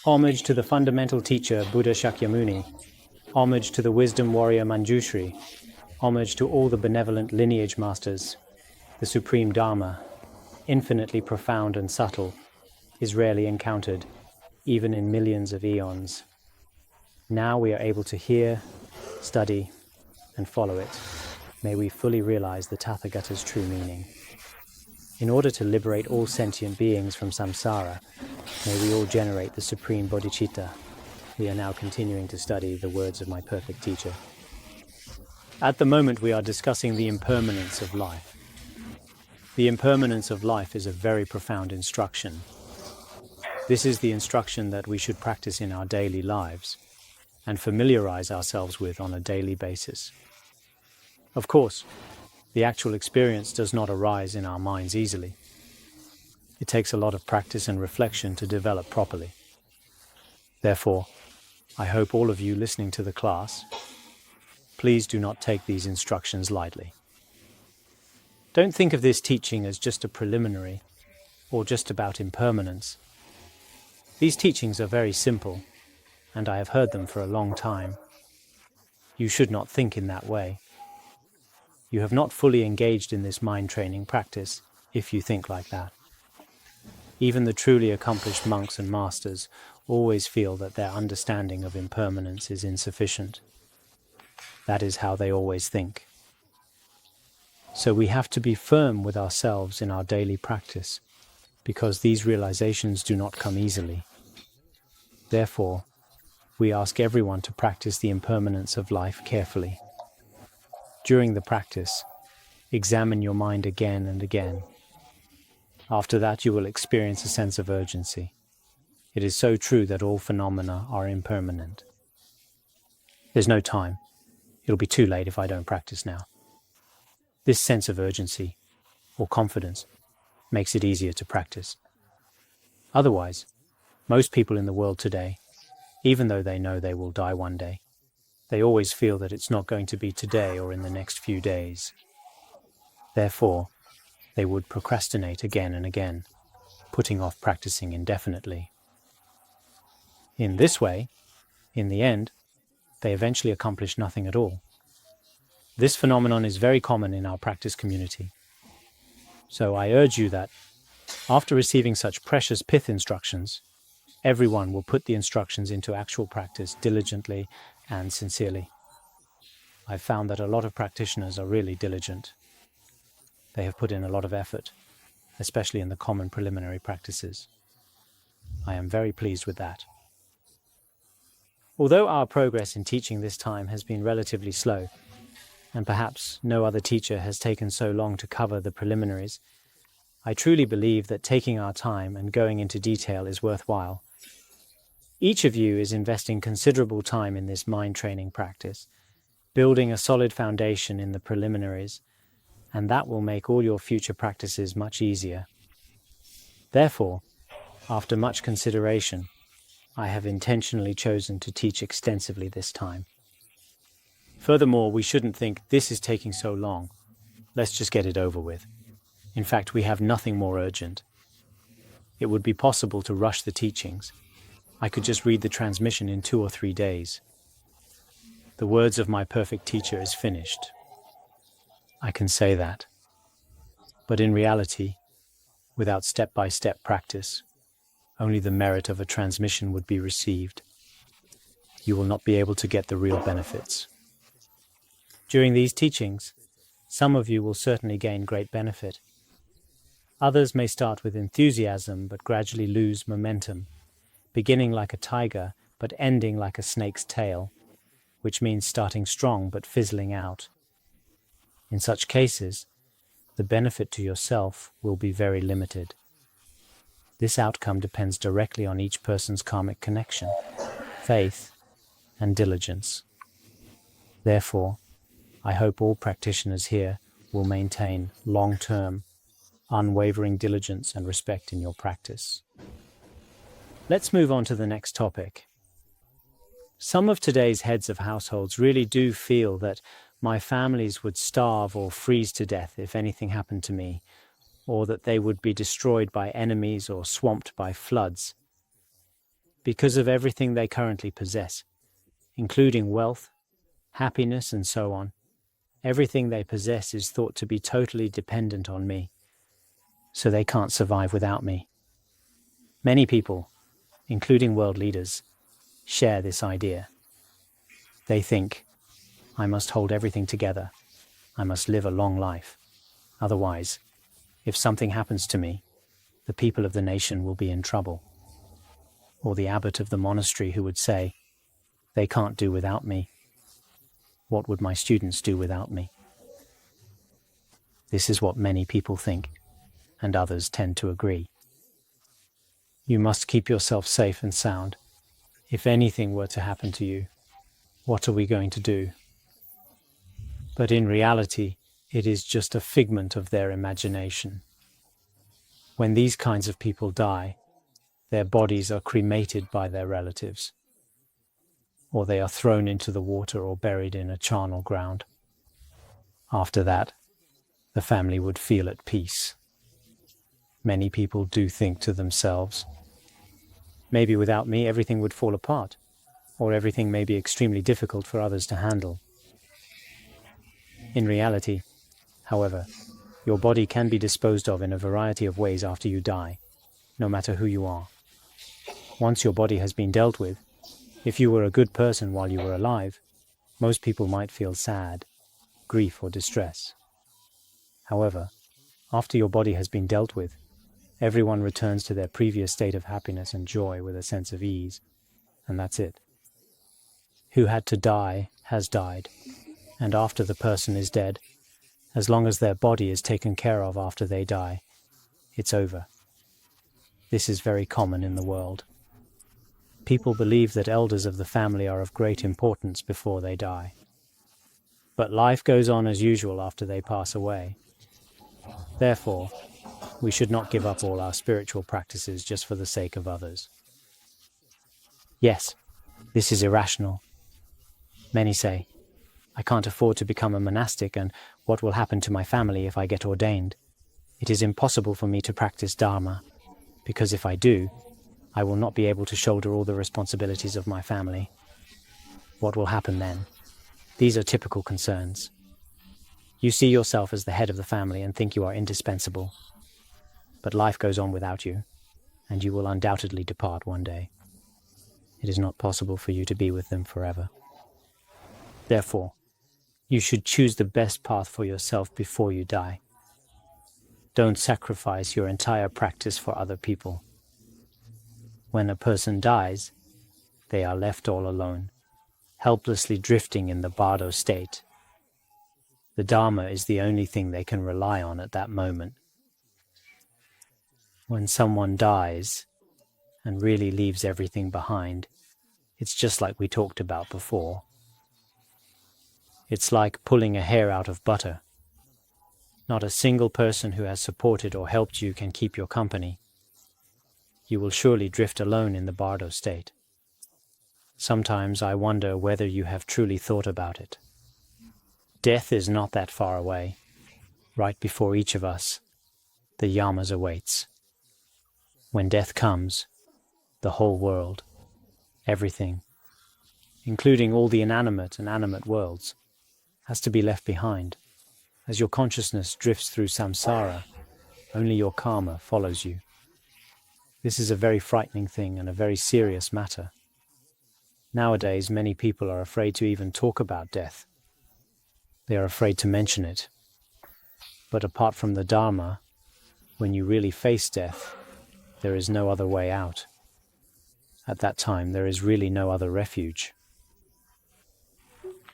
Homage to the fundamental teacher Buddha Shakyamuni. Homage to the wisdom warrior Manjushri. Homage to all the benevolent lineage masters. The supreme Dharma, infinitely profound and subtle, is rarely encountered, even in millions of eons. Now we are able to hear, study, and follow it. May we fully realize the Tathagata's true meaning. In order to liberate all sentient beings from samsara, may we all generate the supreme bodhicitta. We are now continuing to study the words of my perfect teacher. At the moment we are discussing the impermanence of life. The impermanence of life is a very profound instruction. This is the instruction that we should practice in our daily lives and familiarize ourselves with on a daily basis. Of course, the actual experience does not arise in our minds easily. It takes a lot of practice and reflection to develop properly. Therefore, I hope all of you listening to the class, please do not take these instructions lightly. Don't think of this teaching as just a preliminary or just about impermanence. These teachings are very simple, and I have heard them for a long time. You should not think in that way. You have not fully engaged in this mind training practice if you think like that. Even the truly accomplished monks and masters always feel that their understanding of impermanence is insufficient. That is how they always think. So we have to be firm with ourselves in our daily practice, because these realizations do not come easily. Therefore, we ask everyone to practice the impermanence of life carefully. During the practice, examine your mind again and again. After that, you will experience a sense of urgency. It is so true that all phenomena are impermanent. There's no time. It'll be too late if I don't practice now. This sense of urgency, or confidence, makes it easier to practice. Otherwise, most people in the world today, even though they know they will die one day, they always feel that it's not going to be today or in the next few days. Therefore, they would procrastinate again and again, putting off practicing indefinitely. In this way, in the end, they eventually accomplish nothing at all. This phenomenon is very common in our practice community. So I urge you that, after receiving such precious pith instructions, everyone will put the instructions into actual practice diligently and sincerely. I've found that a lot of practitioners are really diligent. They have put in a lot of effort, especially in the common preliminary practices. I am very pleased with that. Although our progress in teaching this time has been relatively slow, and perhaps no other teacher has taken so long to cover the preliminaries, I truly believe that taking our time and going into detail is worthwhile. Each of you is investing considerable time in this mind training practice, building a solid foundation in the preliminaries, and that will make all your future practices much easier. Therefore, after much consideration, I have intentionally chosen to teach extensively this time. Furthermore, we shouldn't think this is taking so long. Let's just get it over with. In fact, we have nothing more urgent. It would be possible to rush the teachings. I could just read the transmission in 2 or 3 days. The words of my perfect teacher is finished. I can say that. But in reality, without step-by-step practice, only the merit of a transmission would be received. You will not be able to get the real benefits. During these teachings, some of you will certainly gain great benefit. Others may start with enthusiasm but gradually lose momentum, beginning like a tiger but ending like a snake's tail, which means starting strong but fizzling out. In such cases, the benefit to yourself will be very limited. This outcome depends directly on each person's karmic connection, faith, and diligence. Therefore, I hope all practitioners here will maintain long-term, unwavering diligence and respect in your practice. Let's move on to the next topic. Some of today's heads of households really do feel that my families would starve or freeze to death if anything happened to me, or that they would be destroyed by enemies or swamped by floods. because of everything they currently possess, including wealth, happiness, and so on. Everything they possess is thought to be totally dependent on me, so they can't survive without me. Many people, including world leaders, share this idea. They think, I must hold everything together. I must live a long life. Otherwise, if something happens to me, the people of the nation will be in trouble. Or the abbot of the monastery who would say, they can't do without me. What would my students do without me? This is what many people think, and others tend to agree. You must keep yourself safe and sound. If anything were to happen to you, what are we going to do? But in reality, it is just a figment of their imagination. When these kinds of people die, their bodies are cremated by their relatives, or they are thrown into the water or buried in a charnel ground. After that, the family would feel at peace. Many people do think to themselves, maybe without me everything would fall apart, or everything may be extremely difficult for others to handle. In reality, however, your body can be disposed of in a variety of ways after you die, no matter who you are. Once your body has been dealt with, if you were a good person while you were alive, most people might feel sad, grief, or distress. However, after your body has been dealt with, everyone returns to their previous state of happiness and joy with a sense of ease, and that's it. Who had to die has died, and after the person is dead, as long as their body is taken care of after they die, it's over. This is very common in the world. People believe that elders of the family are of great importance before they die. But life goes on as usual after they pass away. Therefore, we should not give up all our spiritual practices just for the sake of others. Yes, this is irrational. Many say, I can't afford to become a monastic, and what will happen to my family if I get ordained? It is impossible for me to practice Dharma, because if I do, I will not be able to shoulder all the responsibilities of my family. What will happen then? These are typical concerns. You see yourself as the head of the family and think you are indispensable. But life goes on without you, and you will undoubtedly depart one day. It is not possible for you to be with them forever. Therefore, you should choose the best path for yourself before you die. Don't sacrifice your entire practice for other people. When a person dies, they are left all alone, helplessly drifting in the bardo state. The Dharma is the only thing they can rely on at that moment. When someone dies and really leaves everything behind, it's just like we talked about before. It's like pulling a hair out of butter. Not a single person who has supported or helped you can keep your company. You will surely drift alone in the bardo state. Sometimes I wonder whether you have truly thought about it. Death is not that far away. Right before each of us, the yamas awaits. When death comes, the whole world, everything, including all the inanimate and animate worlds, has to be left behind. As your consciousness drifts through samsara, only your karma follows you. This is a very frightening thing and a very serious matter. Nowadays, many people are afraid to even talk about death. They are afraid to mention it. But apart from the Dharma, when you really face death, there is no other way out. At that time, there is really no other refuge.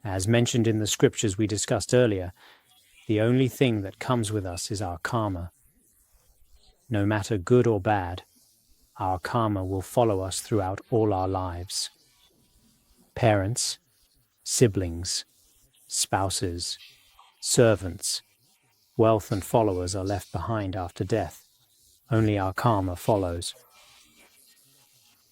As mentioned in the scriptures we discussed earlier, the only thing that comes with us is our karma. No matter good or bad, our karma will follow us throughout all our lives. Parents, siblings, spouses, servants, wealth and followers are left behind after death. Only our karma follows.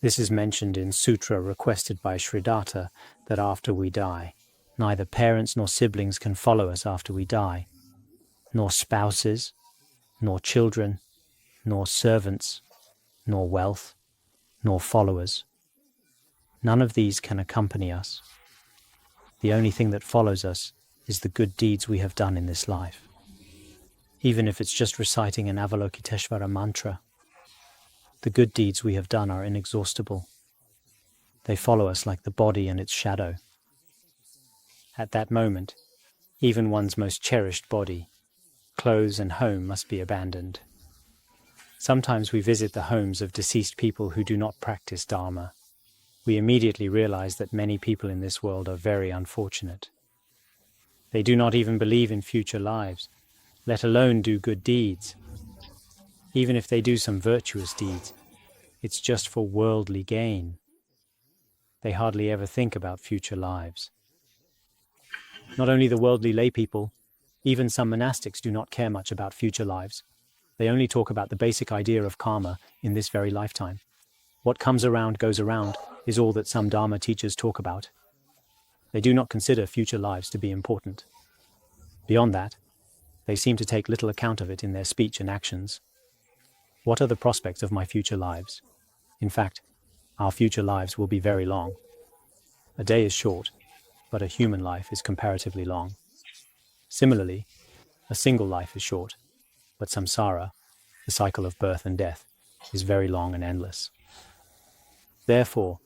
This is mentioned in sutra requested by Sridatta, that after we die, neither parents nor siblings can follow us after we die, nor spouses, nor children, nor servants, nor wealth, nor followers. None of these can accompany us. The only thing that follows us is the good deeds we have done in this life. Even if it's just reciting an Avalokiteshvara mantra, the good deeds we have done are inexhaustible. They follow us like the body and its shadow. At that moment, even one's most cherished body, clothes and home must be abandoned. Sometimes we visit the homes of deceased people who do not practice Dharma. We immediately realize that many people in this world are very unfortunate. They do not even believe in future lives, let alone do good deeds. Even if they do some virtuous deeds, it's just for worldly gain. They hardly ever think about future lives. Not only the worldly lay people, even some monastics do not care much about future lives. They only talk about the basic idea of karma in this very lifetime. What comes around goes around is all that some Dharma teachers talk about. They do not consider future lives to be important. Beyond that, they seem to take little account of it in their speech and actions. What are the prospects of my future lives? In fact, our future lives will be very long. A day is short, but a human life is comparatively long. Similarly, a single life is short, but samsara, the cycle of birth and death, is very long and endless. Therefore,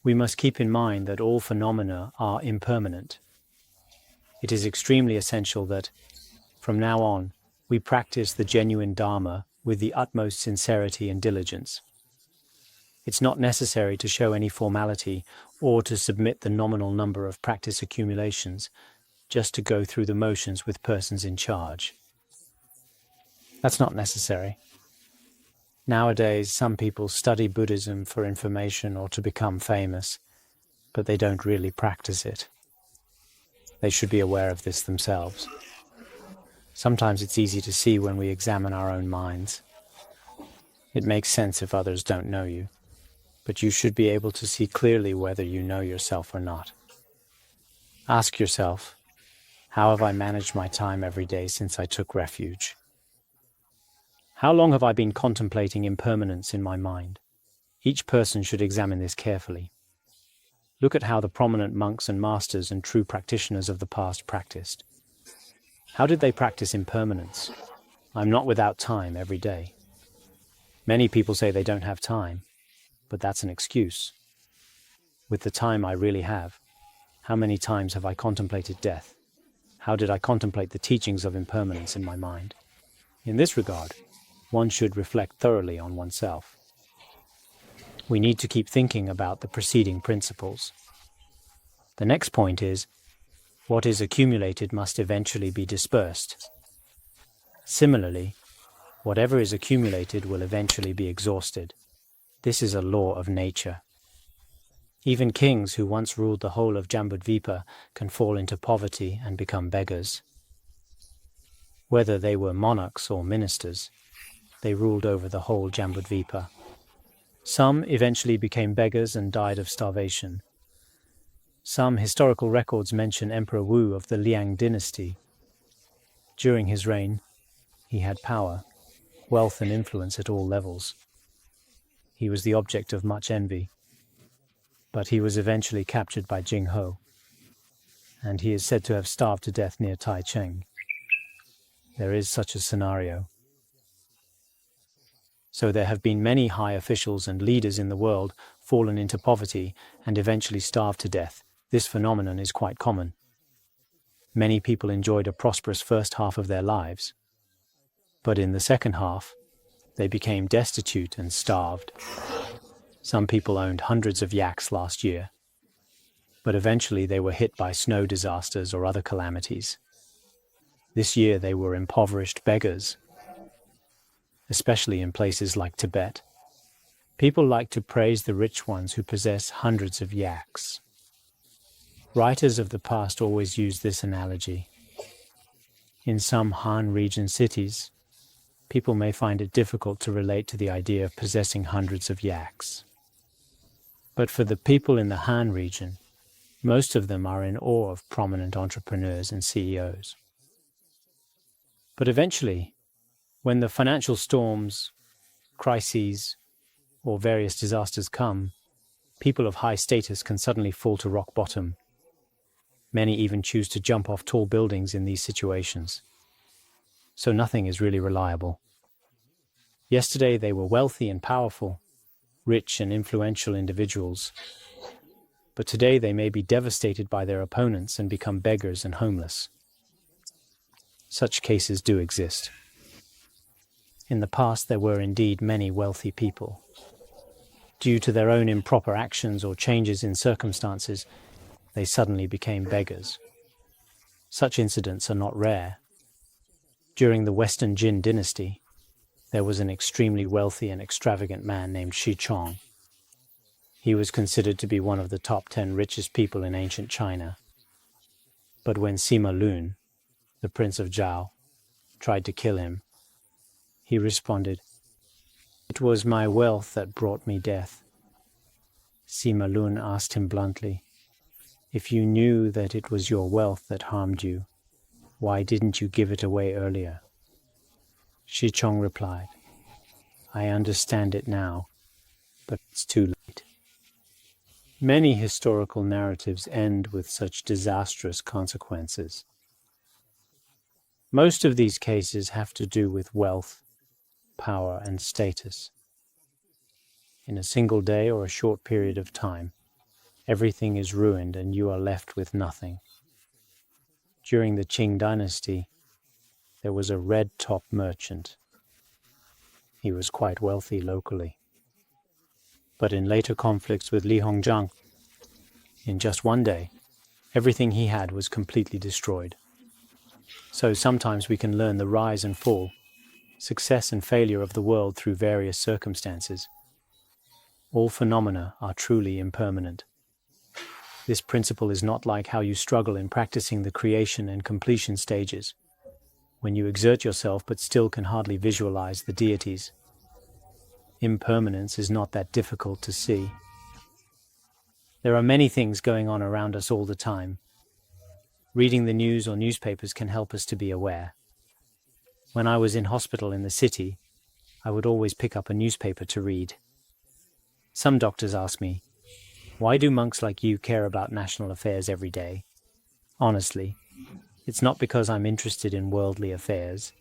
we must keep in mind that all phenomena are impermanent. It is extremely essential that, from now on, we practice the genuine Dharma with the utmost sincerity and diligence. It's not necessary to show any formality or to submit the nominal number of practice accumulations just to go through the motions with persons in charge. That's not necessary. Nowadays, some people study Buddhism for information or to become famous, but they don't really practice it. They should be aware of this themselves. Sometimes it's easy to see when we examine our own minds. It makes sense if others don't know you, but you should be able to see clearly whether you know yourself or not. Ask yourself, how have I managed my time every day since I took refuge? How long have I been contemplating impermanence in my mind? Each person should examine this carefully. Look at how the prominent monks and masters and true practitioners of the past practiced. How did they practice impermanence? I'm not without time every day. Many people say they don't have time, but that's an excuse. With the time I really have, how many times have I contemplated death? How did I contemplate the teachings of impermanence in my mind? In this regard, one should reflect thoroughly on oneself. We need to keep thinking about the preceding principles. The next point is, what is accumulated must eventually be dispersed. Similarly, whatever is accumulated will eventually be exhausted. This is a law of nature. Even kings who once ruled the whole of Jambudvipa can fall into poverty and become beggars. Whether they were monarchs or ministers, they ruled over the whole Jambudvipa. Some eventually became beggars and died of starvation. Some historical records mention Emperor Wu of the Liang dynasty. During his reign, he had power, wealth and influence at all levels. He was the object of much envy, but he was eventually captured by Jing Ho, and he is said to have starved to death near Taichung. There is such a scenario. So there have been many high officials and leaders in the world fallen into poverty and eventually starved to death. This phenomenon is quite common. Many people enjoyed a prosperous first half of their lives, but in the second half, they became destitute and starved. Some people owned hundreds of yaks last year, but eventually they were hit by snow disasters or other calamities. This year they were impoverished beggars, especially in places like Tibet. People like to praise the rich ones who possess hundreds of yaks. Writers of the past always use this analogy. In some Han region cities, people may find it difficult to relate to the idea of possessing hundreds of yaks. But for the people in the Han region, most of them are in awe of prominent entrepreneurs and CEOs. But eventually, when the financial storms, crises, or various disasters come, People of high status can suddenly fall to rock bottom. Many even choose to jump off tall buildings in these situations. So nothing is really reliable. Yesterday they were wealthy and powerful, rich and influential individuals. But today they may be devastated by their opponents and become beggars and homeless. Such cases do exist. In the past there were indeed many wealthy people. Due to their own improper actions or changes in circumstances, they suddenly became beggars. Such incidents are not rare. During the Western Jin dynasty, there was an extremely wealthy and extravagant man named Shi Chong. He was considered to be one of the top 10 richest people in ancient China. But when Sima Lun, the prince of Zhao, tried to kill him, he responded, "It was my wealth that brought me death." Sima Lun asked him bluntly, "If you knew that it was your wealth that harmed you, why didn't you give it away earlier?" Shi Chong replied, "I understand it now, but it's too late." Many historical narratives end with such disastrous consequences. Most of these cases have to do with wealth, power, and status. In a single day or a short period of time, everything is ruined and you are left with nothing. During the Qing dynasty, there was a red-top merchant. He was quite wealthy locally. But in later conflicts with Li Hongzhang, in just one day, everything he had was completely destroyed. So sometimes we can learn the rise and fall, success and failure of the world through various circumstances. All phenomena are truly impermanent. This principle is not like how you struggle in practicing the creation and completion stages, when you exert yourself but still can hardly visualize the deities. Impermanence is not that difficult to see. There are many things going on around us all the time. Reading the news or newspapers can help us to be aware. When I was in hospital in the city, I would always pick up a newspaper to read. Some doctors ask me, "Why do monks like you care about national affairs every day?" Honestly, it's not because I'm interested in worldly affairs.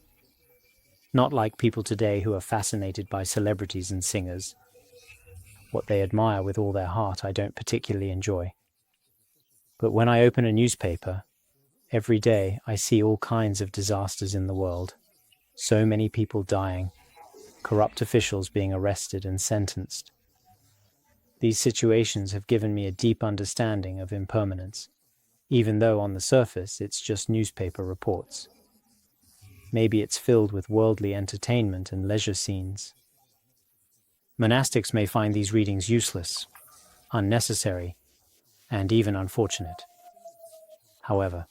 Not like people today who are fascinated by celebrities and singers. What they admire with all their heart I don't particularly enjoy. But when I open a newspaper, every day I see all kinds of disasters in the world. So many people dying, corrupt officials being arrested and sentenced. These situations have given me a deep understanding of impermanence, even though on the surface it's just newspaper reports. Maybe it's filled with worldly entertainment and leisure scenes. Monastics may find these readings useless, unnecessary, and even unfortunate. However,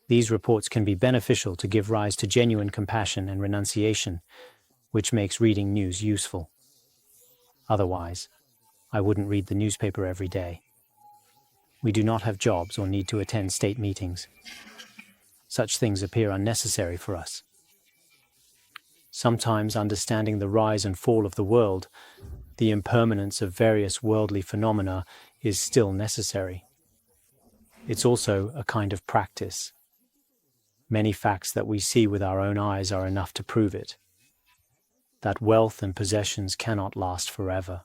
these reports can be beneficial to give rise to genuine compassion and renunciation, which makes reading news useful. Otherwise, I wouldn't read the newspaper every day. We do not have jobs or need to attend state meetings. Such things appear unnecessary for us. Sometimes understanding the rise and fall of the world, the impermanence of various worldly phenomena, is still necessary. It's also a kind of practice. Many facts that we see with our own eyes are enough to prove it. That wealth and possessions cannot last forever.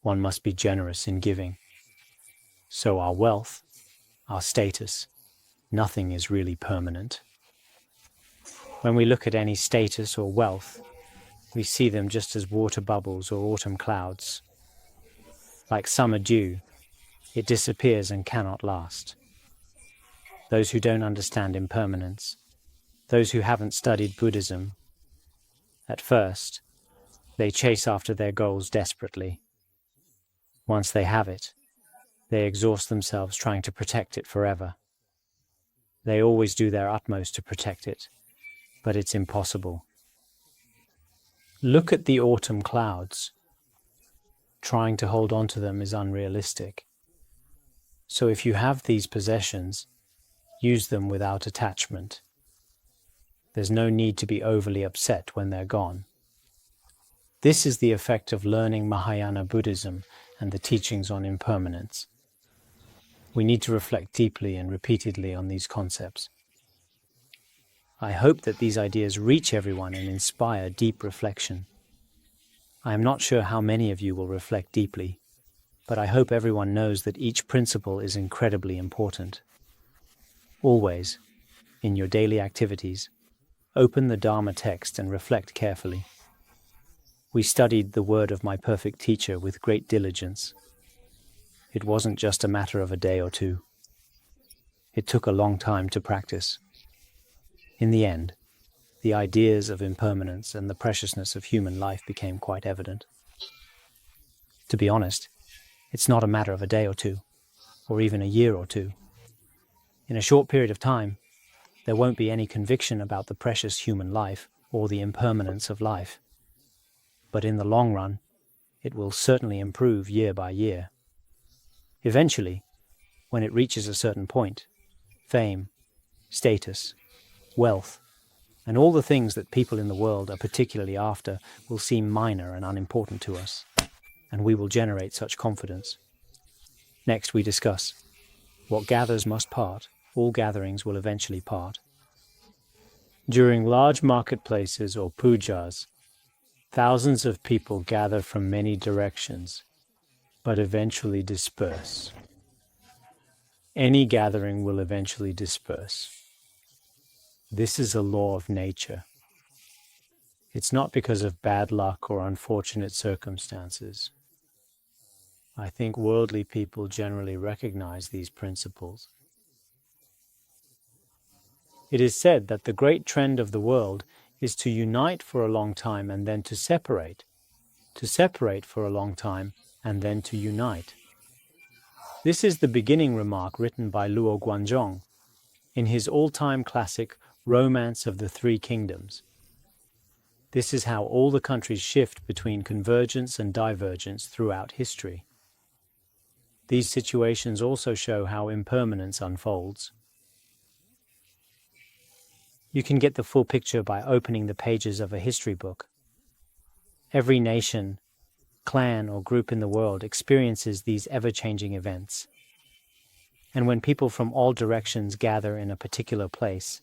One must be generous in giving. So our wealth, our status, nothing is really permanent. When we look at any status or wealth, we see them just as water bubbles or autumn clouds. Like summer dew, it disappears and cannot last. Those who don't understand impermanence, those who haven't studied Buddhism, at first, they chase after their goals desperately. Once they have it, they exhaust themselves trying to protect it forever. They always do their utmost to protect it, but it's impossible. Look at the autumn clouds. Trying to hold on to them is unrealistic. So if you have these possessions, use them without attachment. There's no need to be overly upset when they're gone. This is the effect of learning Mahayana Buddhism and the teachings on impermanence. We need to reflect deeply and repeatedly on these concepts. I hope that these ideas reach everyone and inspire deep reflection. I am not sure how many of you will reflect deeply, but I hope everyone knows that each principle is incredibly important. Always, in your daily activities, open the Dharma text and reflect carefully. We studied the word of my perfect teacher with great diligence. It wasn't just a matter of a day or two. It took a long time to practice. In the end, the ideas of impermanence and the preciousness of human life became quite evident. To be honest, it's not a matter of a day or two, or even a year or two. In a short period of time, there won't be any conviction about the precious human life or the impermanence of life. But in the long run, it will certainly improve year by year. Eventually, when it reaches a certain point, fame, status, wealth, and all the things that people in the world are particularly after will seem minor and unimportant to us, and we will generate such confidence. Next, we discuss what gathers must part. All gatherings will eventually part. During large marketplaces or pujas, thousands of people gather from many directions, but eventually disperse. Any gathering will eventually disperse. This is a law of nature. It's not because of bad luck or unfortunate circumstances. I think worldly people generally recognize these principles. It is said that the great trend of the world is to unite for a long time and then to separate for a long time and then to unite. This is the beginning remark written by Luo Guanzhong in his all-time classic Romance of the Three Kingdoms. This is how all the countries shift between convergence and divergence throughout history. These situations also show how impermanence unfolds. You can get the full picture by opening the pages of a history book. Every nation, clan, or group in the world experiences these ever-changing events. And when people from all directions gather in a particular place,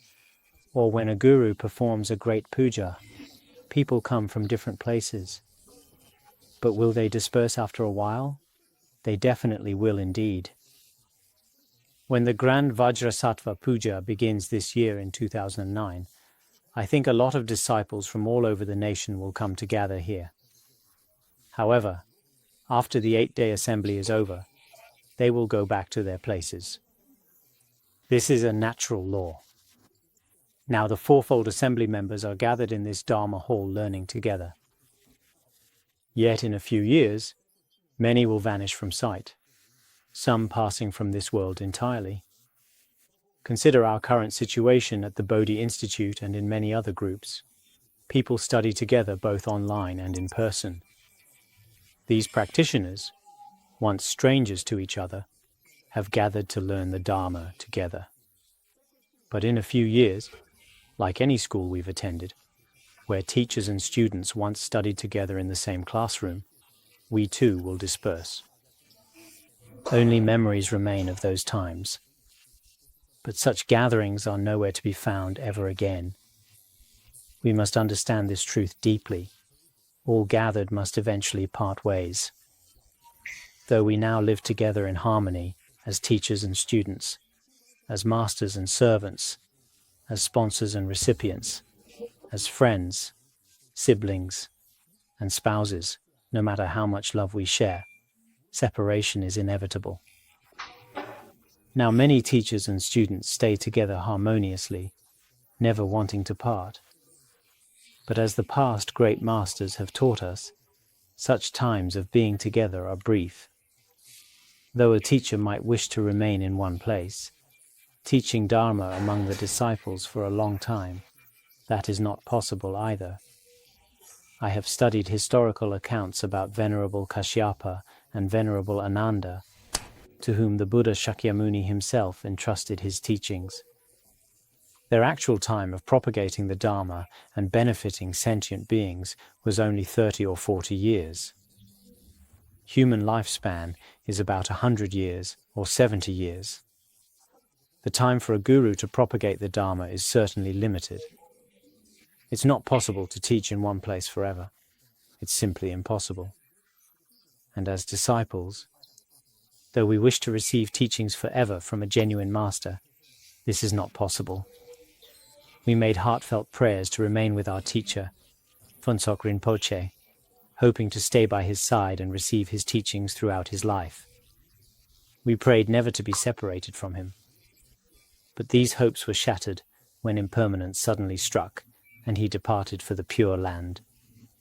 or when a guru performs a great puja, people come from different places. But will they disperse after a while? They definitely will indeed. When the Grand Vajrasattva Puja begins this year in 2009, I think a lot of disciples from all over the nation will come to gather here. However, after the 8-day assembly is over, they will go back to their places. This is a natural law. Now the fourfold assembly members are gathered in this Dharma hall learning together. Yet in a few years, many will vanish from sight, some passing from this world entirely. Consider our current situation at the Bodhi Institute and in many other groups. People study together both online and in person. These practitioners, once strangers to each other, have gathered to learn the Dharma together. But in a few years, like any school we've attended, where teachers and students once studied together in the same classroom, we too will disperse. Only memories remain of those times. But such gatherings are nowhere to be found ever again. We must understand this truth deeply. All gathered must eventually part ways. Though we now live together in harmony as teachers and students, as masters and servants, as sponsors and recipients, as friends, siblings, and spouses, no matter how much love we share, separation is inevitable. Now many teachers and students stay together harmoniously, never wanting to part. But as the past great masters have taught us, such times of being together are brief. Though a teacher might wish to remain in one place, teaching Dharma among the disciples for a long time, that is not possible either. I have studied historical accounts about Venerable Kashyapa and Venerable Ananda, to whom the Buddha Shakyamuni himself entrusted his teachings. Their actual time of propagating the Dharma and benefiting sentient beings was only 30 or 40 years. Human lifespan is about 100 years or 70 years. The time for a guru to propagate the Dharma is certainly limited. It's not possible to teach in one place forever. It's simply impossible. And as disciples, though we wish to receive teachings forever from a genuine master, this is not possible. We made heartfelt prayers to remain with our teacher, Phuntsok Rinpoche, hoping to stay by his side and receive his teachings throughout his life. We prayed never to be separated from him. But these hopes were shattered when impermanence suddenly struck and he departed for the Pure Land,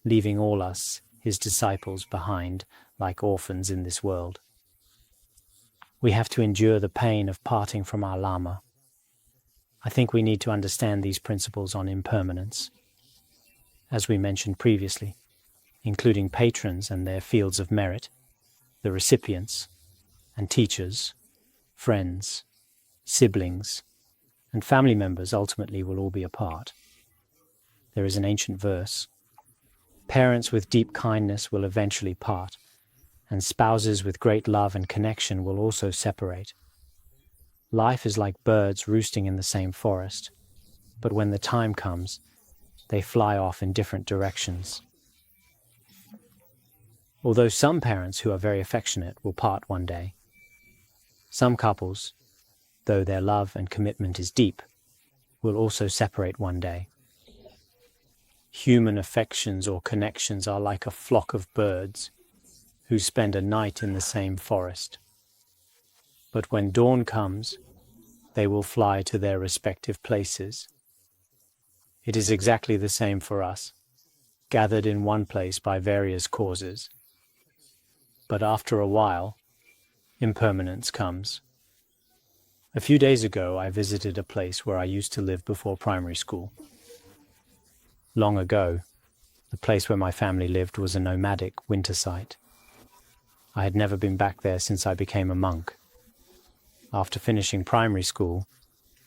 leaving all us, his disciples, behind like orphans in this world. We have to endure the pain of parting from our Lama. I think we need to understand these principles on impermanence, as we mentioned previously, including patrons and their fields of merit, the recipients, and teachers, friends, siblings, and family members ultimately will all be apart. There is an ancient verse: parents with deep kindness will eventually part, and spouses with great love and connection will also separate. Life is like birds roosting in the same forest, but when the time comes, they fly off in different directions. Although some parents who are very affectionate will part one day, some couples, though their love and commitment is deep, will also separate one day. Human affections or connections are like a flock of birds who spend a night in the same forest. But when dawn comes, they will fly to their respective places. It is exactly the same for us, gathered in one place by various causes. But after a while, impermanence comes. A few days ago, I visited a place where I used to live before primary school. Long ago, the place where my family lived was a nomadic winter site. I had never been back there since I became a monk. After finishing primary school,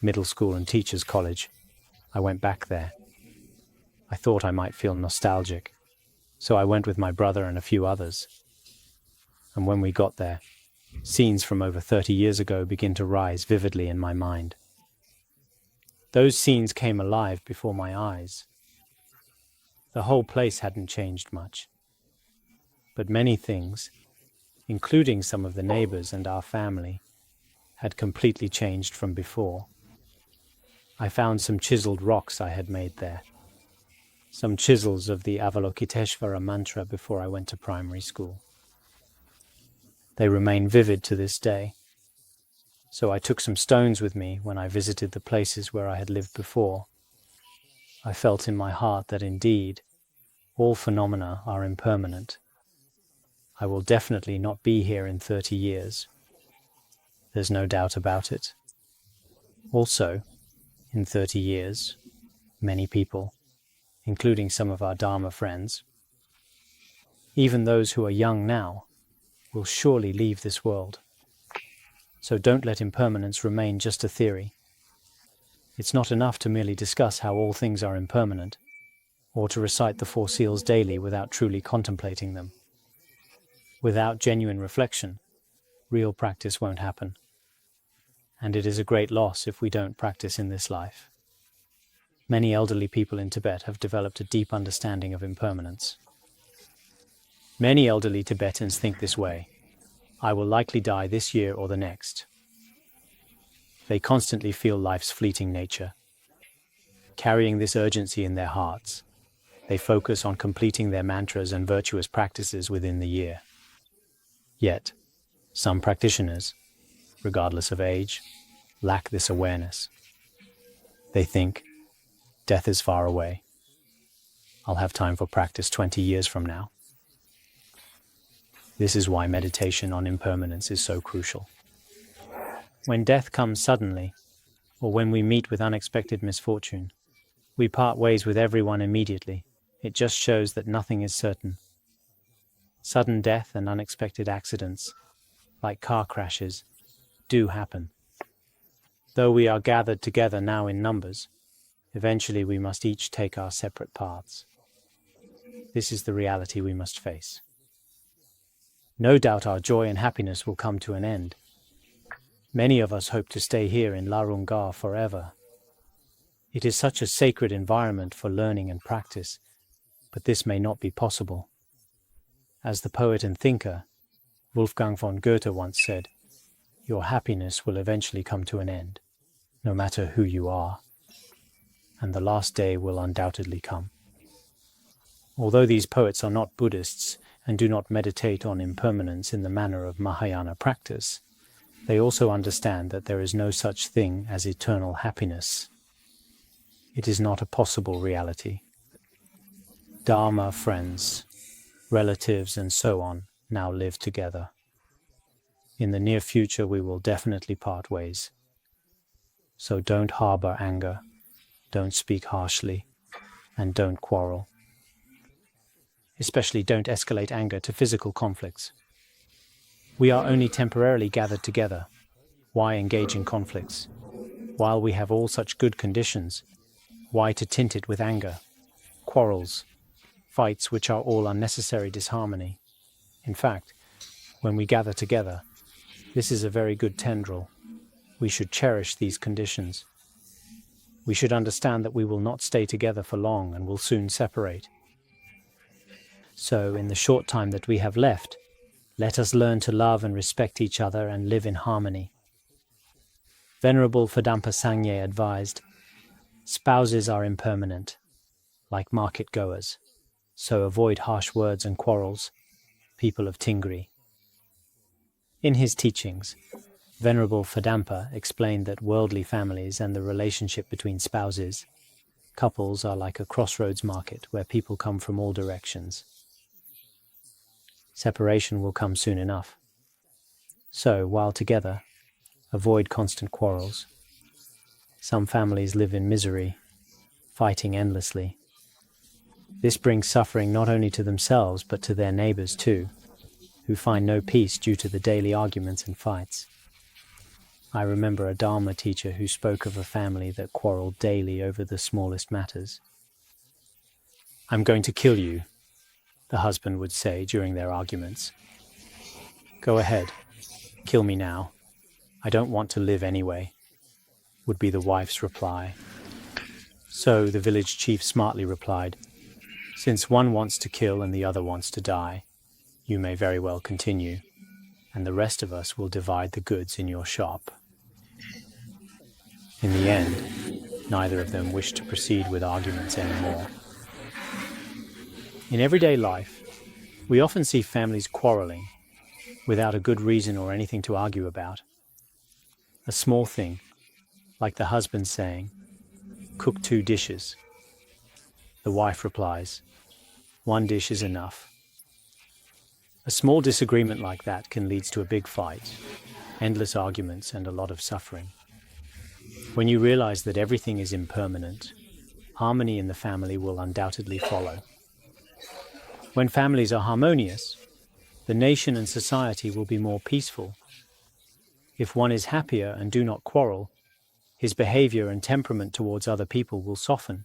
middle school and teachers' college, I went back there. I thought I might feel nostalgic, so I went with my brother and a few others. And when we got there, scenes from over 30 years ago begin to rise vividly in my mind. Those scenes came alive before my eyes. The whole place hadn't changed much, but many things, including some of the neighbors and our family, had completely changed from before. I found some chiseled rocks I had made there, some chisels of the Avalokiteshvara mantra before I went to primary school. They remain vivid to this day. So I took some stones with me when I visited the places where I had lived before. I felt in my heart that indeed, all phenomena are impermanent. I will definitely not be here in 30 years. There's no doubt about it. Also, in 30 years, many people, including some of our Dharma friends, even those who are young now, will surely leave this world. So don't let impermanence remain just a theory. It's not enough to merely discuss how all things are impermanent, or to recite the Four Seals daily without truly contemplating them. Without genuine reflection, real practice won't happen. And it is a great loss if we don't practice in this life. Many elderly people in Tibet have developed a deep understanding of impermanence. Many elderly Tibetans think this way: I will likely die this year or the next. They constantly feel life's fleeting nature. Carrying this urgency in their hearts, they focus on completing their mantras and virtuous practices within the year. Yet, some practitioners, regardless of age, lack this awareness. They think, death is far away. I'll have time for practice 20 years from now. This is why meditation on impermanence is so crucial. When death comes suddenly, or when we meet with unexpected misfortune, we part ways with everyone immediately. It just shows that nothing is certain. Sudden death and unexpected accidents, like car crashes, do happen. Though we are gathered together now in numbers, eventually we must each take our separate paths. This is the reality we must face. No doubt our joy and happiness will come to an end. Many of us hope to stay here in Larungar forever. It is such a sacred environment for learning and practice, but this may not be possible. As the poet and thinker, Wolfgang von Goethe once said, "Your happiness will eventually come to an end, no matter who you are, and the last day will undoubtedly come." Although these poets are not Buddhists and do not meditate on impermanence in the manner of Mahayana practice, they also understand that there is no such thing as eternal happiness. It is not a possible reality. Dharma friends, relatives, and so on now live together. In the near future we will definitely part ways. So don't harbor anger, don't speak harshly, and don't quarrel. Especially don't escalate anger to physical conflicts. We are only temporarily gathered together. Why engage in conflicts? While we have all such good conditions, why to tint it with anger, quarrels, fights which are all unnecessary disharmony? In fact, when we gather together, this is a very good tendril. We should cherish these conditions. We should understand that we will not stay together for long and will soon separate. So, in the short time that we have left, let us learn to love and respect each other and live in harmony. Venerable Fadampa Sangye advised, "Spouses are impermanent, like market-goers, so avoid harsh words and quarrels, people of Tingri." In his teachings, Venerable Fadampa explained that worldly families and the relationship between spouses, couples, are like a crossroads market where people come from all directions. Separation will come soon enough. So, while together, avoid constant quarrels. Some families live in misery, fighting endlessly. This brings suffering not only to themselves but to their neighbors too, who find no peace due to the daily arguments and fights. I remember a Dharma teacher who spoke of a family that quarreled daily over the smallest matters. "I'm going to kill you," the husband would say during their arguments. "Go ahead, kill me now. I don't want to live anyway," would be the wife's reply. So the village chief smartly replied, "Since one wants to kill and the other wants to die, you may very well continue, and the rest of us will divide the goods in your shop." In the end, neither of them wished to proceed with arguments anymore. In everyday life, we often see families quarreling without a good reason or anything to argue about. A small thing, like the husband saying, "Cook 2 dishes." The wife replies, "1 dish is enough." A small disagreement like that can lead to a big fight, endless arguments, and a lot of suffering. When you realize that everything is impermanent, harmony in the family will undoubtedly follow. When families are harmonious, the nation and society will be more peaceful. If one is happier and do not quarrel, his behavior and temperament towards other people will soften.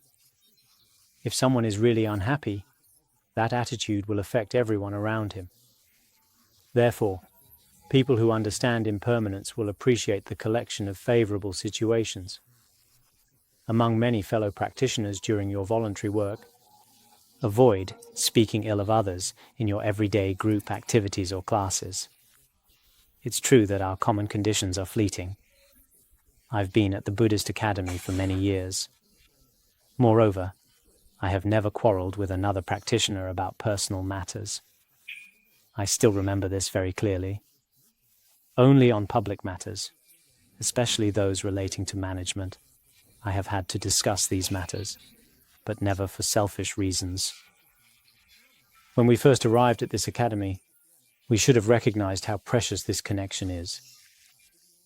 If someone is really unhappy, that attitude will affect everyone around him. Therefore, people who understand impermanence will appreciate the collection of favorable situations. Among many fellow practitioners during your voluntary work, avoid speaking ill of others in your everyday group activities or classes. It's true that our common conditions are fleeting. I've been at the Buddhist Academy for many years. Moreover, I have never quarreled with another practitioner about personal matters. I still remember this very clearly. Only on public matters, especially those relating to management, I have had to discuss these matters, but never for selfish reasons. When we first arrived at this academy, we should have recognized how precious this connection is.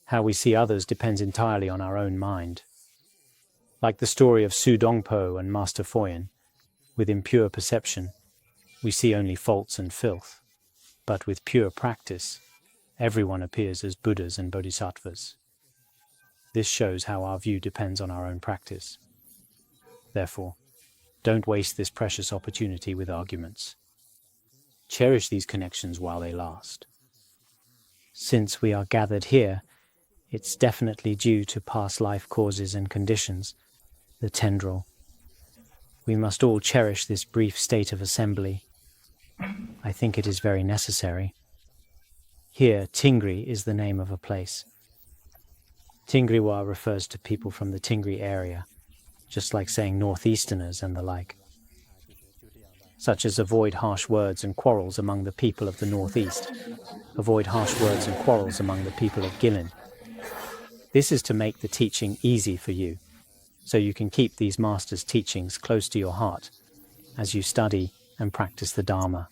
How we see others depends entirely on our own mind. Like the story of Su Dongpo and Master Foyan, with impure perception, we see only faults and filth, but with pure practice, everyone appears as Buddhas and Bodhisattvas. This shows how our view depends on our own practice. Therefore, don't waste this precious opportunity with arguments. Cherish these connections while they last. Since we are gathered here, it's definitely due to past life causes and conditions, the tendril. We must all cherish this brief state of assembly. I think it is very necessary. Here, Tingri is the name of a place. Tingriwa refers to people from the Tingri area, just like saying northeasterners and the like, such as avoid harsh words and quarrels among the people of the northeast, avoid harsh words and quarrels among the people of Gilin. This is to make the teaching easy for you, so you can keep these masters' teachings close to your heart as you study and practice the Dharma.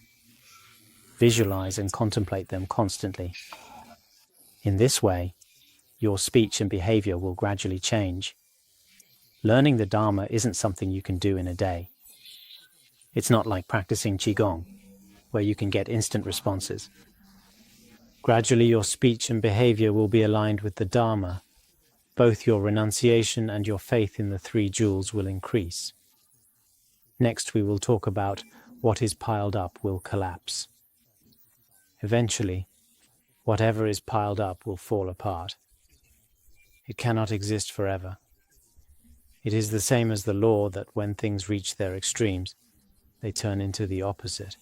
Visualize and contemplate them constantly. In this way, your speech and behavior will gradually change. Learning the Dharma isn't something you can do in a day. It's not like practicing Qigong, where you can get instant responses. Gradually, your speech and behavior will be aligned with the Dharma. Both your renunciation and your faith in the three jewels will increase. Next, we will talk about what is piled up will collapse. Eventually, whatever is piled up will fall apart. It cannot exist forever. It is the same as the law that when things reach their extremes, they turn into the opposite.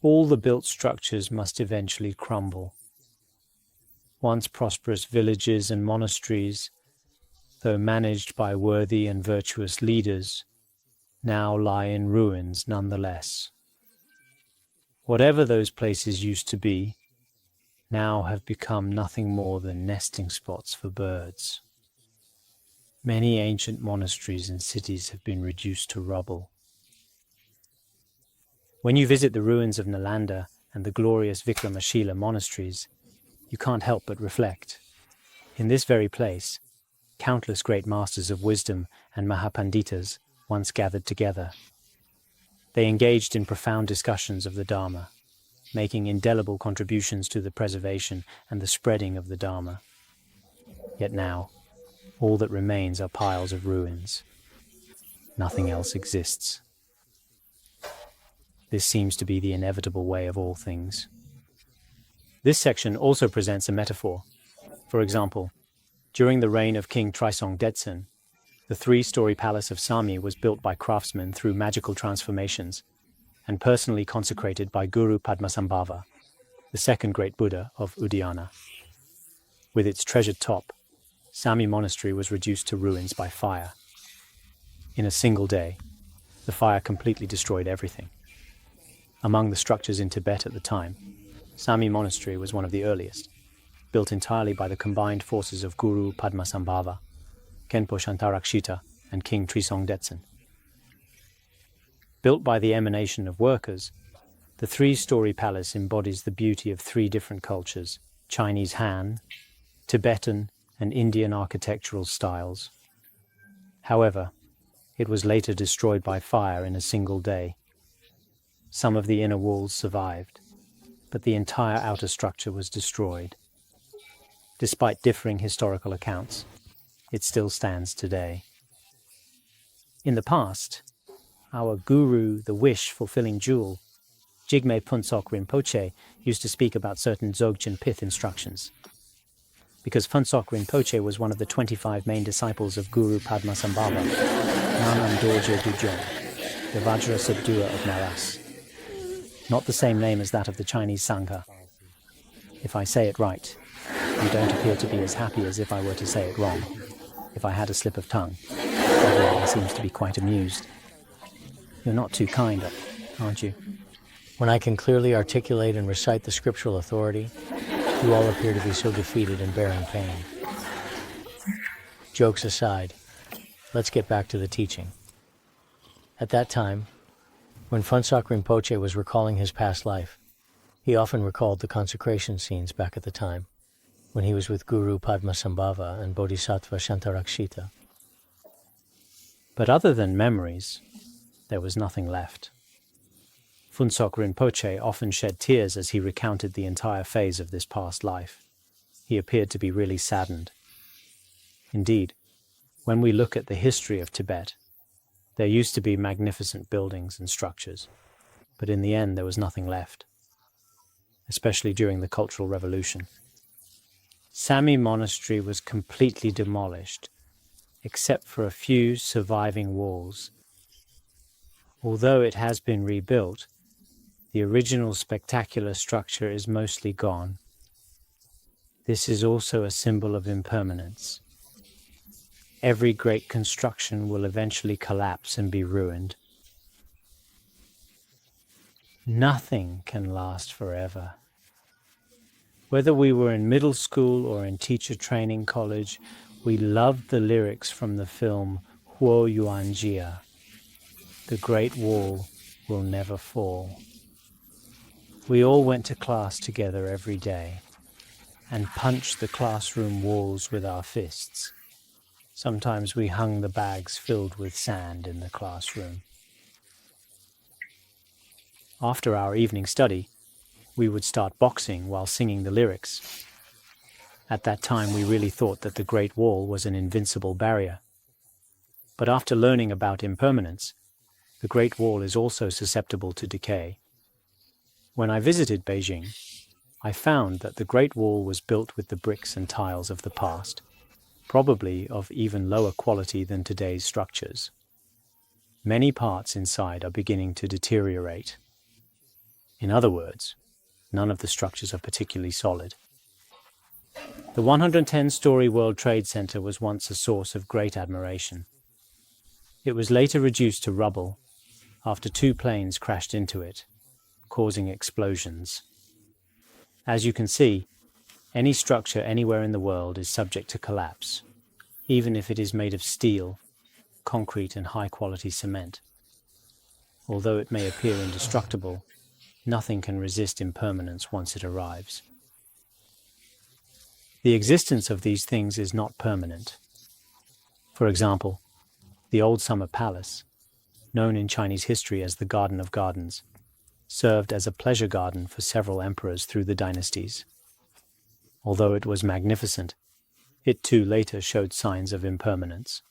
All the built structures must eventually crumble. Once prosperous villages and monasteries, though managed by worthy and virtuous leaders, now lie in ruins nonetheless. Whatever those places used to be, now have become nothing more than nesting spots for birds. Many ancient monasteries and cities have been reduced to rubble. When you visit the ruins of Nalanda and the glorious Vikramashila monasteries, you can't help but reflect. In this very place, countless great masters of wisdom and Mahapanditas once gathered together. They engaged in profound discussions of the Dharma, making indelible contributions to the preservation and the spreading of the Dharma. Yet now, all that remains are piles of ruins. Nothing else exists. This seems to be the inevitable way of all things. This section also presents a metaphor. For example, during the reign of King Trisong Detsen, the three-story palace of Samye was built by craftsmen through magical transformations and personally consecrated by Guru Padmasambhava, the second great Buddha of Udayana. With its treasured top, Samye Monastery was reduced to ruins by fire. In a single day, the fire completely destroyed everything. Among the structures in Tibet at the time, Samye Monastery was one of the earliest, built entirely by the combined forces of Guru Padmasambhava, Khenpo Shantarakshita, and King Trisong Detsen. Built by the emanation of workers, the three-story palace embodies the beauty of three different cultures: Chinese Han, Tibetan, and Indian architectural styles. However, it was later destroyed by fire in a single day. Some of the inner walls survived, but the entire outer structure was destroyed. Despite differing historical accounts, it still stands today. In the past, our guru, the wish-fulfilling jewel, Jigme Phuntsok Rinpoche, used to speak about certain Dzogchen pith instructions. Because Phuntsok Rinpoche was one of the 25 main disciples of Guru Padmasambhava, Nanam Dorje Dujong, the Vajra subduer of Naras. Not the same name as that of the Chinese Sangha. If I say it right, you don't appear to be as happy as if I were to say it wrong. If I had a slip of tongue, everyone seems to be quite amused. You're not too kind, aren't you? When I can clearly articulate and recite the scriptural authority, you all appear to be so defeated and bearing pain. Jokes aside, let's get back to the teaching. At that time, when Phuntsok Rinpoche was recalling his past life, he often recalled the consecration scenes back at the time, when he was with Guru Padmasambhava and Bodhisattva Shantarakshita. But other than memories, there was nothing left. Phuntsok Rinpoche often shed tears as he recounted the entire phase of this past life. He appeared to be really saddened. Indeed, when we look at the history of Tibet, there used to be magnificent buildings and structures. but in the end there was nothing left, especially during the Cultural Revolution. Samye Monastery was completely demolished, except for a few surviving walls. Although it has been rebuilt, the original spectacular structure is mostly gone. This is also a symbol of impermanence. Every great construction will eventually collapse and be ruined. Nothing can last forever. Whether we were in middle school or in teacher training college, we loved the lyrics from the film Huo Yuanjia, "The Great Wall Will Never Fall." We all went to class together every day and punched the classroom walls with our fists. Sometimes we hung the bags filled with sand in the classroom. After our evening study, we would start boxing while singing the lyrics. At that time, we really thought that the Great Wall was an invincible barrier. But after learning about impermanence, the Great Wall is also susceptible to decay. When I visited Beijing, I found that the Great Wall was built with the bricks and tiles of the past, probably of even lower quality than today's structures. Many parts inside are beginning to deteriorate. In other words, none of the structures are particularly solid. The 110-story World Trade Center was once a source of great admiration. It was later reduced to rubble after 2 planes crashed into it, causing explosions. As you can see, any structure anywhere in the world is subject to collapse, even if it is made of steel, concrete, and high-quality cement. Although it may appear indestructible, nothing can resist impermanence once it arrives. The existence of these things is not permanent. For example, the Old Summer Palace, known in Chinese history as the Garden of Gardens, served as a pleasure garden for several emperors through the dynasties. Although it was magnificent, it too later showed signs of impermanence.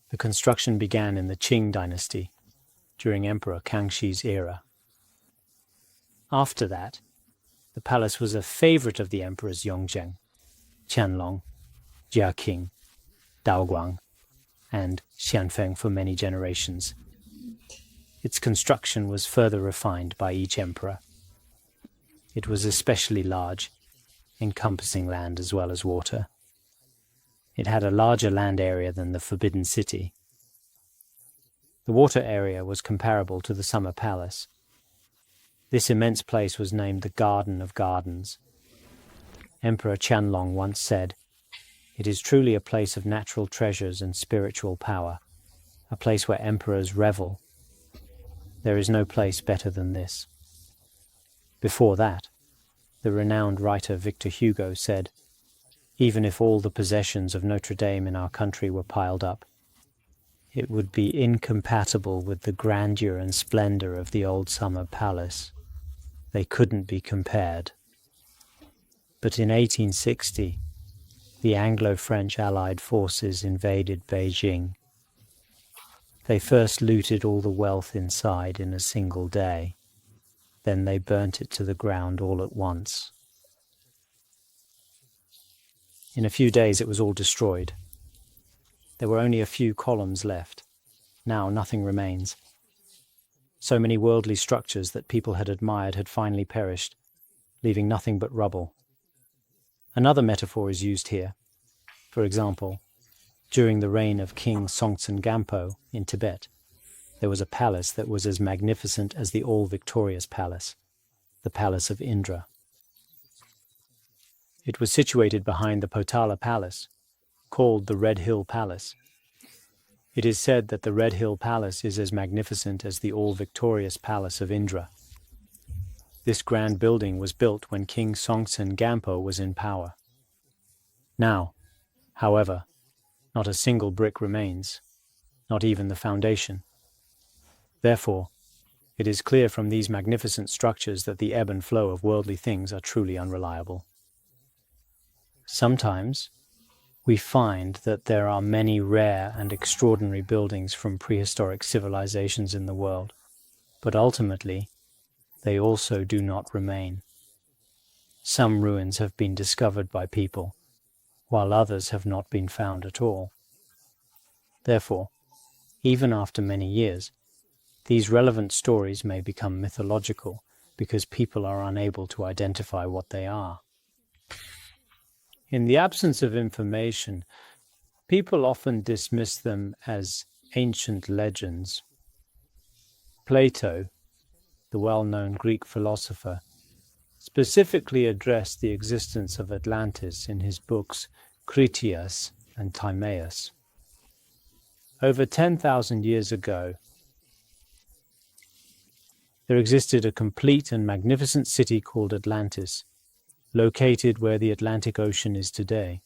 The construction began in the Qing dynasty, during Emperor Kangxi's era. After that, the palace was a favorite of the emperors Yongzheng, Qianlong, Jiaqing, Daoguang, and Xianfeng for many generations. Its construction was further refined by each emperor. It was especially large, encompassing land as well as water. It had a larger land area than the Forbidden City. The water area was comparable to the Summer Palace. This immense place was named the Garden of Gardens. Emperor Qianlong once said, "It is truly a place of natural treasures and spiritual power, a place where emperors revel. There is no place better than this." Before that, the renowned writer Victor Hugo said, "Even if all the possessions of Notre Dame in our country were piled up, it would be incompatible with the grandeur and splendor of the Old Summer Palace. They couldn't be compared." But in 1860, the Anglo-French Allied forces invaded Beijing. They first looted all the wealth inside in a single day. Then they burnt it to the ground all at once. In a few days it was all destroyed. There were only a few columns left. Now nothing remains. So many worldly structures that people had admired had finally perished, leaving nothing but rubble. Another metaphor is used here. For example, during the reign of King Songtsen Gampo in Tibet, there was a palace that was as magnificent as the all-victorious palace, the Palace of Indra. It was situated behind the Potala Palace, called the Red Hill Palace. It is said that the Red Hill Palace is as magnificent as the all-victorious Palace of Indra. This grand building was built when King Songtsen Gampo was in power. Now, however, not a single brick remains, not even the foundation. Therefore, it is clear from these magnificent structures that the ebb and flow of worldly things are truly unreliable. Sometimes, we find that there are many rare and extraordinary buildings from prehistoric civilizations in the world. but ultimately they also do not remain. Some ruins have been discovered by people, while others have not been found at all. Therefore, even after many years, these relevant stories may become mythological because people are unable to identify what they are. In the absence of information, people often dismiss them as ancient legends. Plato, the well-known Greek philosopher, specifically addressed the existence of Atlantis in his books Critias and Timaeus. Over 10,000 years ago, there existed a complete and magnificent city called Atlantis, located where the Atlantic Ocean is today.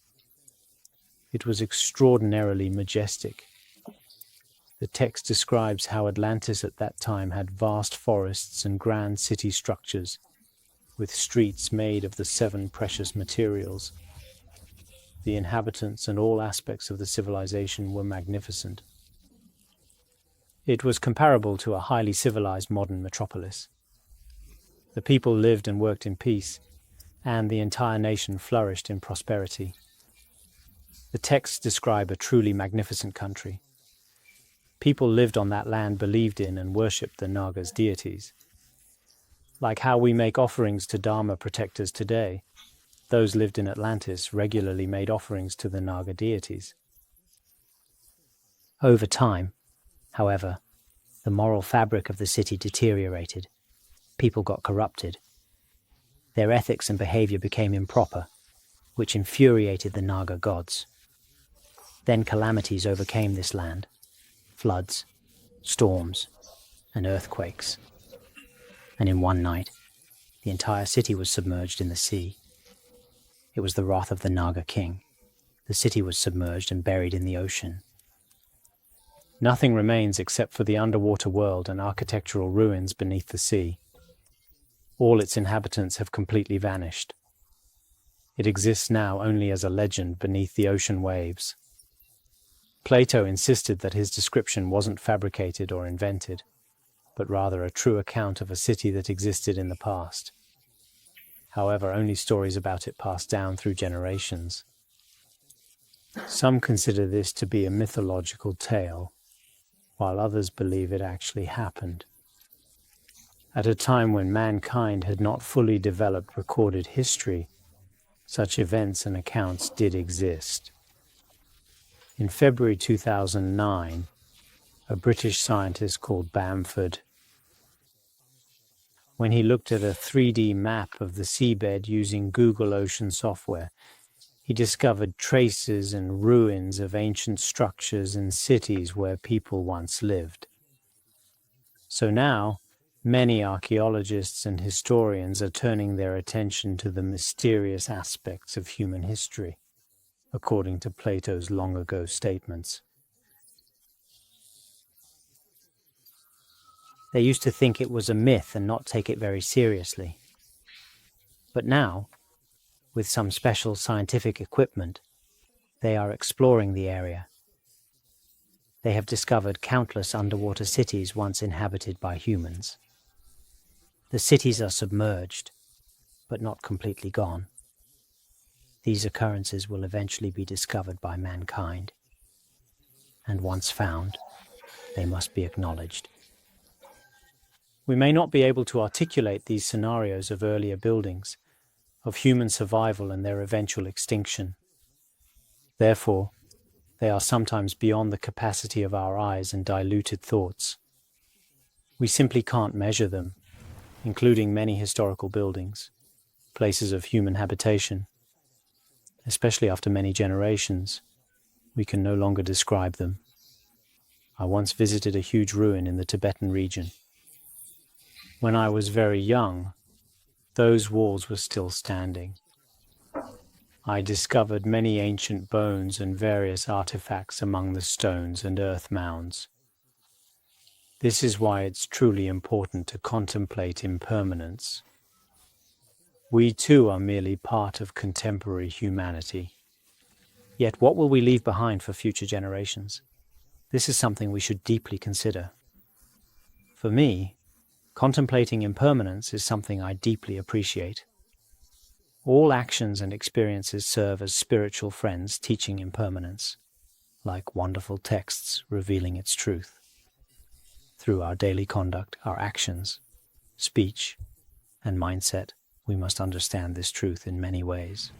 It was extraordinarily majestic. The text describes how Atlantis at that time had vast forests and grand city structures, with streets made of the 7 precious materials. The inhabitants and all aspects of the civilization were magnificent. It was comparable to a highly civilized modern metropolis. The people lived and worked in peace, and the entire nation flourished in prosperity. The texts describe a truly magnificent country. People lived on that land, believed in and worshipped the Naga's deities. Like how we make offerings to Dharma protectors today, those lived in Atlantis regularly made offerings to the Naga deities. Over time, however, the moral fabric of the city deteriorated. People got corrupted. Their ethics and behavior became improper, which infuriated the Naga gods. Then calamities overcame this land: floods, storms, and earthquakes. And in one night, the entire city was submerged in the sea. It was the wrath of the Naga king. The city was submerged and buried in the ocean. Nothing remains except for the underwater world and architectural ruins beneath the sea. All its inhabitants have completely vanished. It exists now only as a legend beneath the ocean waves. Plato insisted that his description wasn't fabricated or invented, but rather a true account of a city that existed in the past. However, only stories about it passed down through generations. Some consider this to be a mythological tale, while others believe it actually happened. At a time when mankind had not fully developed recorded history, such events and accounts did exist. In February 2009, a British scientist called Bamford, when he looked at a 3D map of the seabed using Google Ocean software, he discovered traces and ruins of ancient structures and cities where people once lived. So now, many archaeologists and historians are turning their attention to the mysterious aspects of human history, according to Plato's long-ago statements. They used to think it was a myth and not take it very seriously. But now, with some special scientific equipment, they are exploring the area. They have discovered countless underwater cities once inhabited by humans. The cities are submerged, but not completely gone. These occurrences will eventually be discovered by mankind, and once found, they must be acknowledged. We may not be able to articulate these scenarios of earlier buildings, of human survival and their eventual extinction. Therefore, they are sometimes beyond the capacity of our eyes and diluted thoughts. We simply can't measure them, including many historical buildings, places of human habitation. Especially after many generations, we can no longer describe them. I once visited a huge ruin in the Tibetan region. When I was very young, those walls were still standing. I discovered many ancient bones and various artifacts among the stones and earth mounds. This is why it's truly important to contemplate impermanence. We too are merely part of contemporary humanity. Yet what will we leave behind for future generations? This is something we should deeply consider. For me, Contemplating impermanence is something I deeply appreciate. All actions and experiences serve as spiritual friends teaching impermanence, like wonderful texts revealing its truth. Through our daily conduct, our actions, speech, and mindset, we must understand this truth in many ways.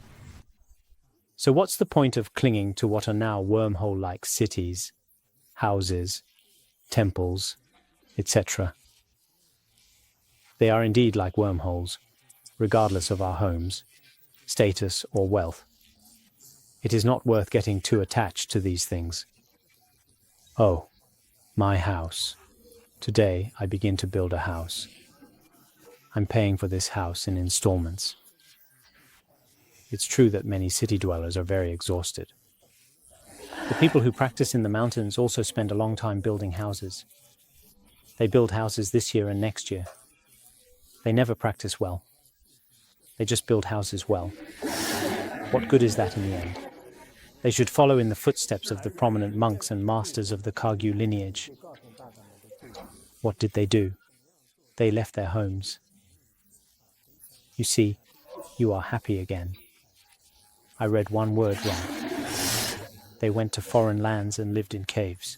So what's the point of clinging to what are now wormhole-like cities, houses, temples, etc.? They are indeed like wormholes, regardless of our homes, status, or wealth. It is not worth getting too attached to these things. Oh, my house. Today I begin to build a house. I'm paying for this house in installments. It's true that many city dwellers are very exhausted. The people who practice in the mountains also spend a long time building houses. They build houses this year and next year. They never practice well. They just build houses well. What good is that in the end? They should follow in the footsteps of the prominent monks and masters of the Kagyu lineage. What did they do? They left their homes. You see, you are happy again. I read one word wrong. They went to foreign lands and lived in caves.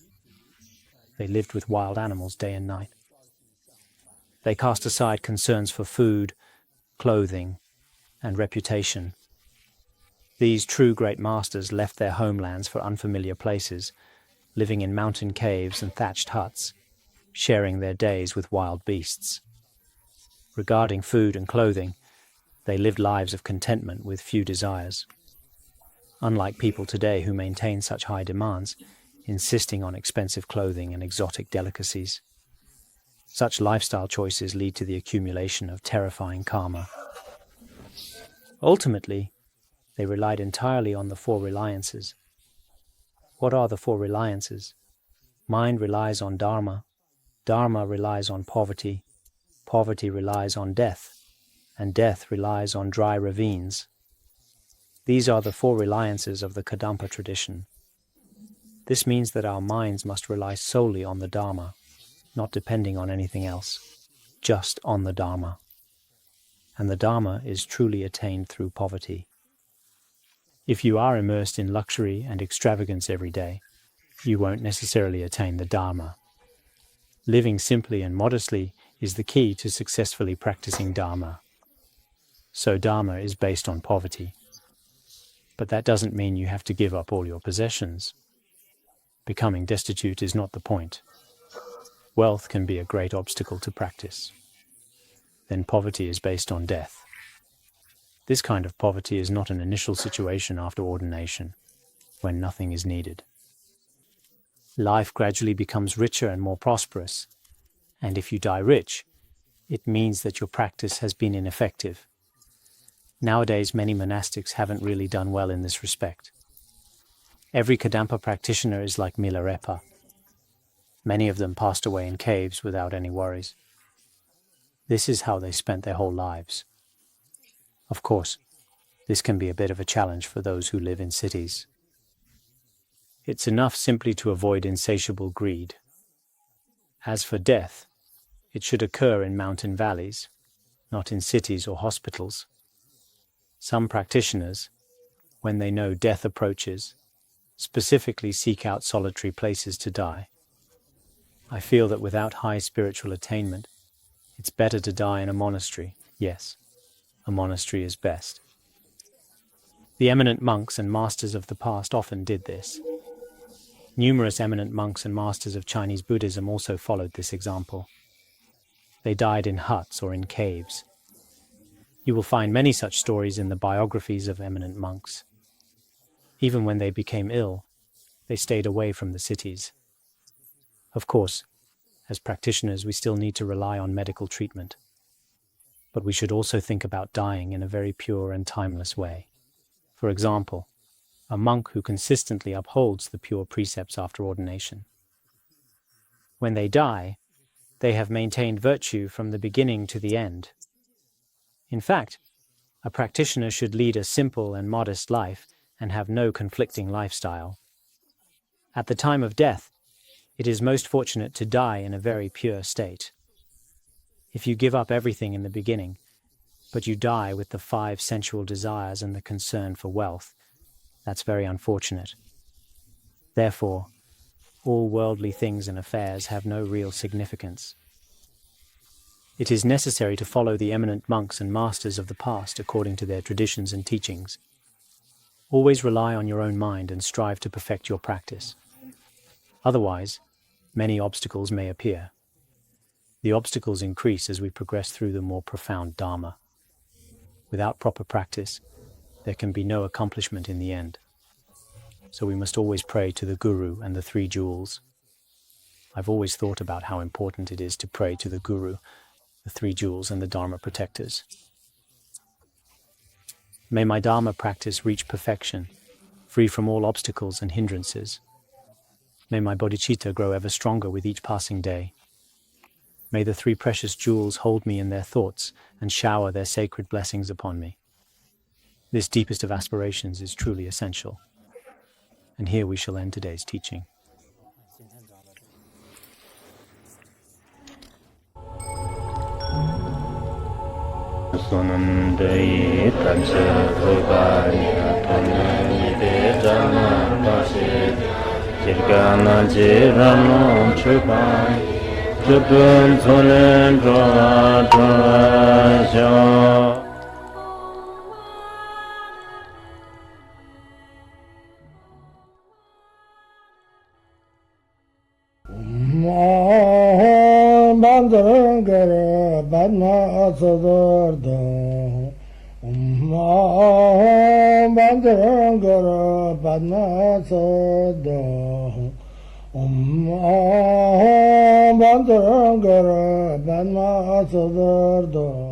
They lived with wild animals day and night. They cast aside concerns for food, clothing, and reputation. These true great masters left their homelands for unfamiliar places, living in mountain caves and thatched huts, sharing their days with wild beasts. Regarding food and clothing, they lived lives of contentment with few desires. Unlike people today who maintain such high demands, insisting on expensive clothing and exotic delicacies. Such lifestyle choices lead to the accumulation of terrifying karma. Ultimately, they relied entirely on the four reliances. What are the four reliances? Mind relies on dharma, dharma relies on poverty, poverty relies on death, and death relies on dry ravines. These are the four reliances of the Kadampa tradition. This means that our minds must rely solely on the Dharma, not depending on anything else, just on the Dharma. And the Dharma is truly attained through poverty. If you are immersed in luxury and extravagance every day, you won't necessarily attain the Dharma. Living simply and modestly is the key to successfully practicing Dharma. So Dharma is based on poverty. But that doesn't mean you have to give up all your possessions. Becoming destitute is not the point. Wealth can be a great obstacle to practice. Then poverty is based on death. This kind of poverty is not an initial situation after ordination, when nothing is needed. Life gradually becomes richer and more prosperous, and if you die rich, it means that your practice has been ineffective. Nowadays, many monastics haven't really done well in this respect. Every Kadampa practitioner is like Milarepa. Many of them passed away in caves without any worries. This is how they spent their whole lives. Of course, this can be a bit of a challenge for those who live in cities. It's enough simply to avoid insatiable greed. As for death, it should occur in mountain valleys, not in cities or hospitals. Some practitioners, when they know death approaches, specifically seek out solitary places to die. I feel that without high spiritual attainment, it's better to die in a monastery. Yes, a monastery is best. The eminent monks and masters of the past often did this. Numerous eminent monks and masters of Chinese Buddhism also followed this example. They died in huts or in caves. You will find many such stories in the biographies of eminent monks. Even when they became ill, they stayed away from the cities. Of course, as practitioners, we still need to rely on medical treatment. But we should also think about dying in a very pure and timeless way. For example, a monk who consistently upholds the pure precepts after ordination. When they die, they have maintained virtue from the beginning to the end. In fact, a practitioner should lead a simple and modest life and have no conflicting lifestyle. At the time of death, it is most fortunate to die in a very pure state. If you give up everything in the beginning, but you die with the 5 sensual desires and the concern for wealth, that's very unfortunate. Therefore, all worldly things and affairs have no real significance. It is necessary to follow the eminent monks and masters of the past according to their traditions and teachings. Always rely on your own mind and strive to perfect your practice. Otherwise, many obstacles may appear. The obstacles increase as we progress through the more profound Dharma. Without proper practice, there can be no accomplishment in the end. So we must always pray to the Guru and the 3 jewels. I've always thought about how important it is to pray to the Guru, the 3 jewels and the Dharma protectors. May my Dharma practice reach perfection, free from all obstacles and hindrances. May my bodhicitta grow ever stronger with each passing day. May the 3 precious jewels hold me in their thoughts and shower their sacred blessings upon me. This deepest of aspirations is truly essential. And here we shall end today's teaching. Bandara Badna Sadarda Bandara Badna Sada Bandara Badna Sadarda